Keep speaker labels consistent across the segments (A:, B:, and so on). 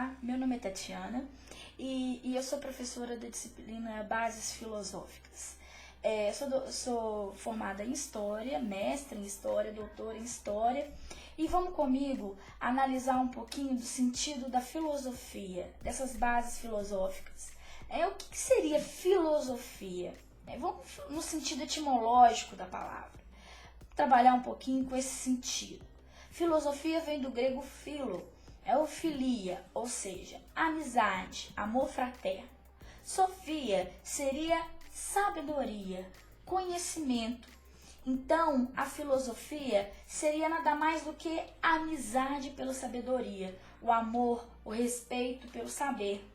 A: Olá, meu nome é Tatiana e eu sou professora da disciplina Bases Filosóficas. Sou formada em História, mestre em História, doutora em História, e vamos comigo analisar um pouquinho do sentido da filosofia, dessas bases filosóficas. O que seria filosofia? Vamos no sentido etimológico da palavra, trabalhar um pouquinho com esse sentido. Filosofia vem do grego philo, filia, ou seja, amizade, amor fraterno. Sofia seria sabedoria, conhecimento. Então, a filosofia seria nada mais do que a amizade pela sabedoria, o amor, o respeito pelo saber.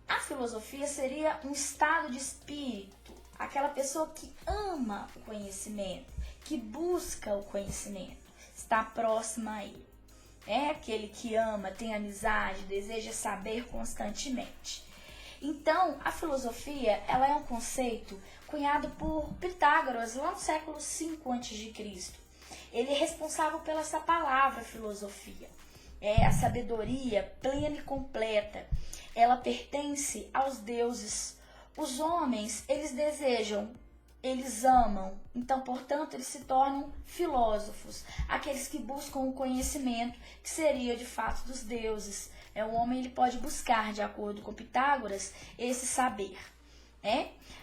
A: A filosofia seria um estado de espírito, aquela pessoa que ama o conhecimento, que busca o conhecimento, está próxima a ele. É aquele que ama, tem amizade, deseja saber constantemente. Então, a filosofia ela é um conceito cunhado por Pitágoras lá no século V a.C. Ele é responsável pela essa palavra filosofia. É a sabedoria plena e completa. Ela pertence aos deuses. Os homens, eles desejam, eles amam, então, portanto, eles se tornam filósofos, aqueles que buscam o conhecimento, que seria de fato dos deuses. O homem ele pode buscar, de acordo com Pitágoras, esse saber.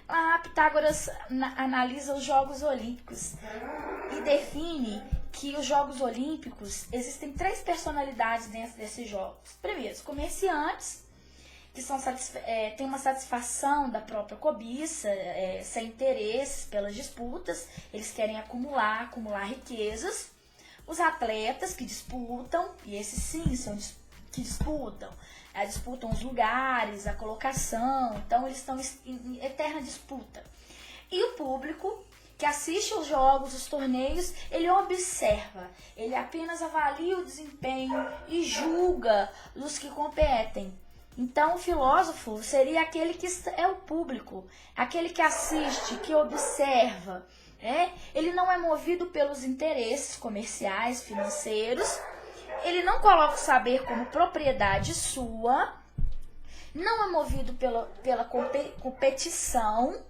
A: Lá Pitágoras analisa os Jogos Olímpicos e define que os Jogos Olímpicos existem 3 personalidades dentro desses jogos. Primeiro, os comerciantes, que têm uma satisfação da própria cobiça, sem interesses pelas disputas, eles querem acumular riquezas. Os atletas que disputam, e esses sim são que disputam os lugares, a colocação, então eles estão em eterna disputa. E o público que assiste aos jogos, os torneios, ele observa, ele apenas avalia o desempenho e julga os que competem. Então, o filósofo seria aquele que é o público, aquele que assiste, que observa. Ele não é movido pelos interesses comerciais, financeiros, ele não coloca o saber como propriedade sua, não é movido pela competição,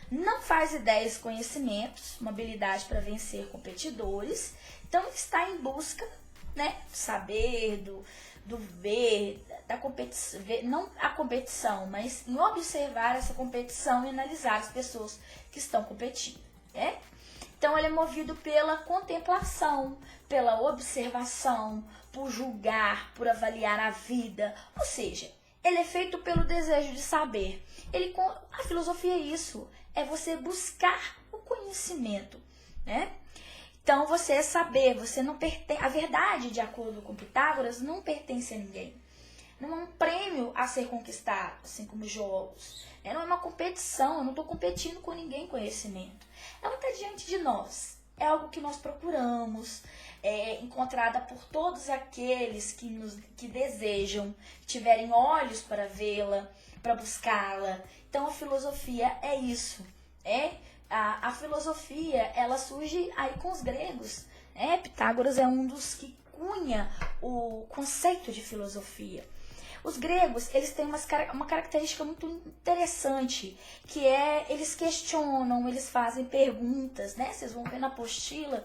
A: não faz ideias e conhecimentos, uma habilidade para vencer competidores. Então, ele está em busca, do saber, do ver, da competição, não a competição, mas em observar essa competição e analisar as pessoas que estão competindo. Então, ele é movido pela contemplação, pela observação, por julgar, por avaliar a vida. Ou seja, ele é feito pelo desejo de saber. A filosofia é isso, é você buscar o conhecimento. Então, você é saber, você não pertence. A verdade, de acordo com Pitágoras, não pertence a ninguém. Não é um prêmio a ser conquistado, assim como jogos. Não é uma competição, eu não estou competindo com ninguém conhecimento. Ela está diante de nós. É algo que nós procuramos, encontrada por todos aqueles que desejam, que tiverem olhos para vê-la, para buscá-la. Então, a filosofia é isso. A filosofia, ela surge aí com os gregos. Pitágoras é um dos que cunha o conceito de filosofia. Os gregos, eles têm uma característica muito interessante, que eles questionam, eles fazem perguntas, Vocês vão ver na apostila,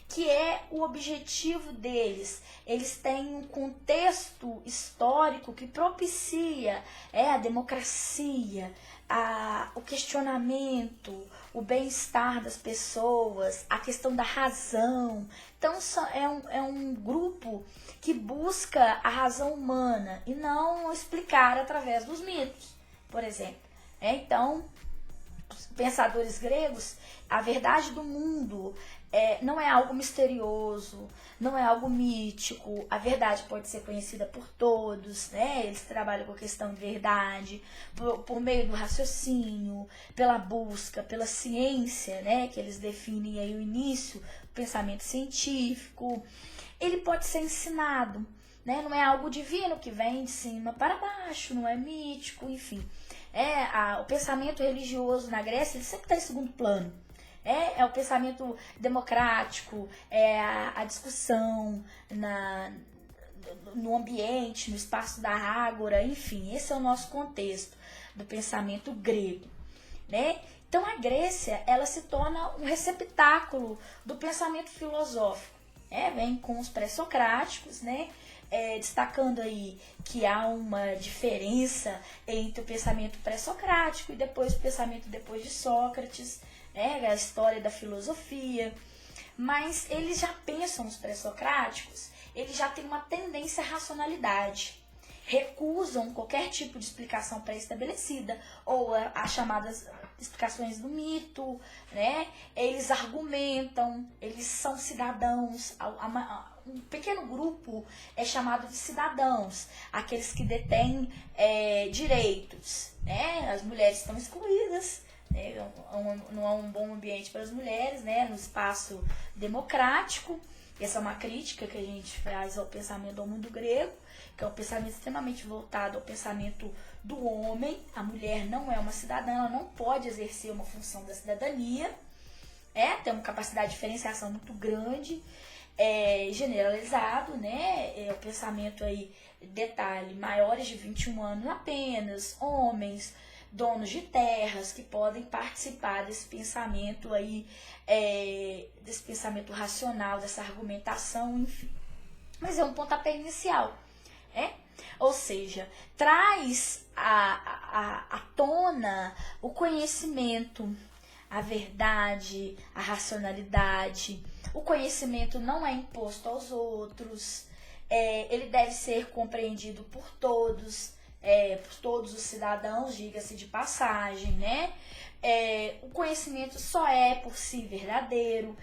A: que é o objetivo deles. Eles têm um contexto histórico que propicia a democracia, o questionamento, o bem-estar das pessoas, a questão da razão. Então, é um grupo que busca a razão humana e não explicar através dos mitos, por exemplo. Então, os pensadores gregos, a verdade do mundo não é algo misterioso, não é algo mítico. A verdade pode ser conhecida por todos, Eles trabalham com a questão de verdade, por meio do raciocínio, pela busca, pela ciência, que eles definem aí o início, o pensamento científico. Ele pode ser ensinado, Não é algo divino que vem de cima para baixo, não é mítico, enfim. O pensamento religioso na Grécia, ele sempre está em segundo plano. É o pensamento democrático, a discussão no ambiente, no espaço da ágora, enfim, esse é o nosso contexto do pensamento grego, né? Então a Grécia, ela se torna um receptáculo do pensamento filosófico, né? Vem com os pré-socráticos, né? Destacando aí que há uma diferença entre o pensamento pré-socrático e depois o pensamento depois de Sócrates, né? A história da filosofia. Mas eles já pensam, os pré-socráticos, eles já têm uma tendência à racionalidade. Recusam qualquer tipo de explicação pré-estabelecida ou as chamadas explicações do mito, né? Eles argumentam, eles são cidadãos. Um pequeno grupo é chamado de cidadãos, aqueles que detêm direitos, né? As mulheres estão excluídas, né? Não é um bom ambiente para as mulheres, né? No espaço democrático. Essa é uma crítica que a gente faz ao pensamento do mundo grego, que é um pensamento extremamente voltado ao pensamento do homem. A mulher não é uma cidadã, ela não pode exercer uma função da cidadania, tem uma capacidade de diferenciação muito grande, generalizado, né? O pensamento aí, detalhe, maiores de 21 anos apenas, homens, donos de terras que podem participar desse pensamento aí, desse pensamento racional, dessa argumentação, enfim. Mas é um pontapé inicial, ou seja, traz à tona o conhecimento, a verdade, a racionalidade. O conhecimento não é imposto aos outros, ele deve ser compreendido por todos os cidadãos, diga-se de passagem, né? O conhecimento só é por si verdadeiro,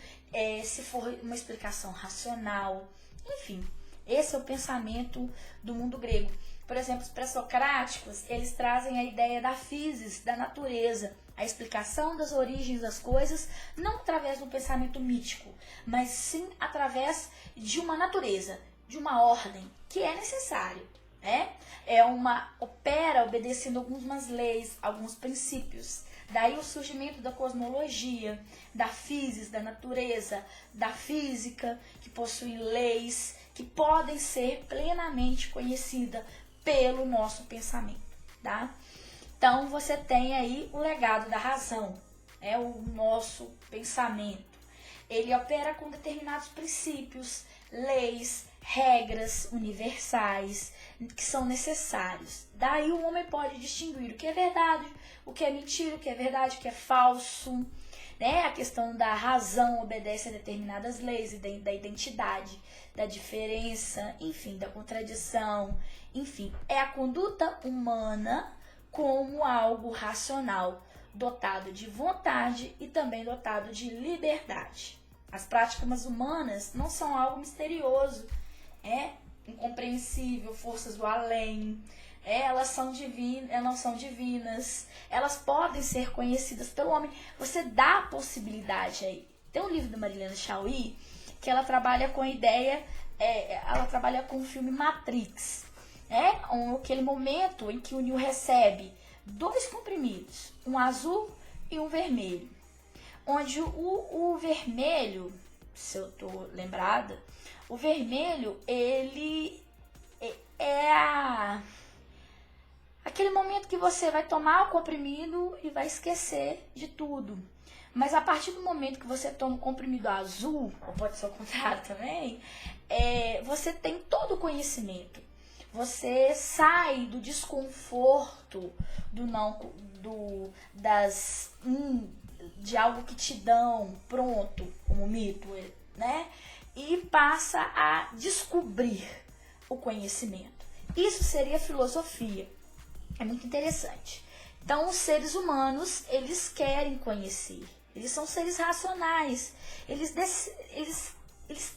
A: se for uma explicação racional, enfim. Esse é o pensamento do mundo grego. Por exemplo, os pré-socráticos, eles trazem a ideia da physis, da natureza, a explicação das origens das coisas, não através do pensamento mítico, mas sim através de uma natureza, de uma ordem, que é necessário. Opera obedecendo algumas leis, alguns princípios. Daí o surgimento da cosmologia, da physis, da natureza, da física, que possui leis que podem ser plenamente conhecidas pelo nosso pensamento, tá? Então você tem aí o legado da razão, o nosso pensamento. Ele opera com determinados princípios, leis, regras universais que são necessários. Daí o homem pode distinguir o que é verdade, o que é mentira, o que é verdade, o que é falso. A questão da razão obedece a determinadas leis, da identidade, da diferença, enfim, da contradição. Enfim, é a conduta humana como algo racional, dotado de vontade e também dotado de liberdade. As práticas humanas não são algo misterioso, incompreensível, forças do além. Elas não são divinas, elas podem ser conhecidas pelo homem. Você dá a possibilidade aí. Tem um livro da Marilena Chauí que ela trabalha com a ideia, ela trabalha com o filme Matrix, aquele momento em que o Neo recebe 2 comprimidos, um azul e um vermelho, onde o vermelho, se eu tô lembrada, o vermelho, ele aquele momento que você vai tomar o comprimido e vai esquecer de tudo. Mas a partir do momento que você toma o comprimido azul, ou pode ser o contrário também, você tem todo o conhecimento. Você sai do desconforto de algo que te dão pronto, como mito, e passa a descobrir o conhecimento. Isso seria filosofia. É muito interessante. Então, os seres humanos, eles querem conhecer. Eles são seres racionais. Eles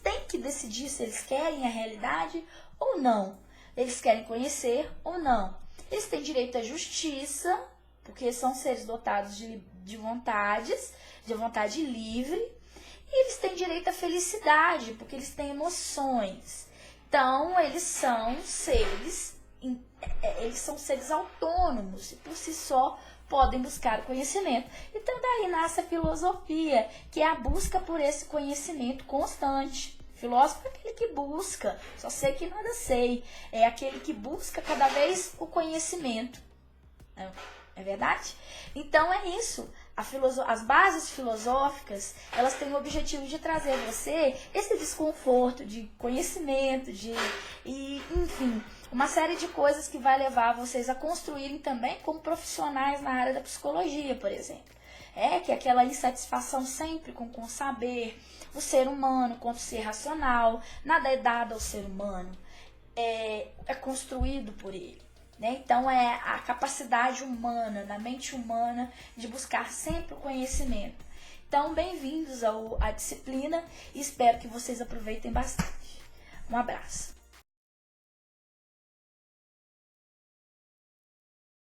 A: têm que decidir se eles querem a realidade ou não. Eles querem conhecer ou não. Eles têm direito à justiça, porque são seres dotados de vontades, de vontade livre. E eles têm direito à felicidade, porque eles têm emoções. Então, eles são seres autônomos e por si só podem buscar o conhecimento. Então daí nasce a filosofia, que é a busca por esse conhecimento constante. Filósofo é aquele que busca, só sei que nada sei. É aquele que busca cada vez o conhecimento. É verdade? Então é isso. As bases filosóficas, elas têm o objetivo de trazer a você esse desconforto de conhecimento, enfim, uma série de coisas que vai levar vocês a construírem também como profissionais na área da psicologia, por exemplo. Que é aquela insatisfação sempre com o saber, o ser humano quanto ser racional, nada é dado ao ser humano, é construído por ele. Então é a capacidade humana, da mente humana, de buscar sempre o conhecimento. Então, bem-vindos à disciplina e espero que vocês aproveitem bastante. Um abraço.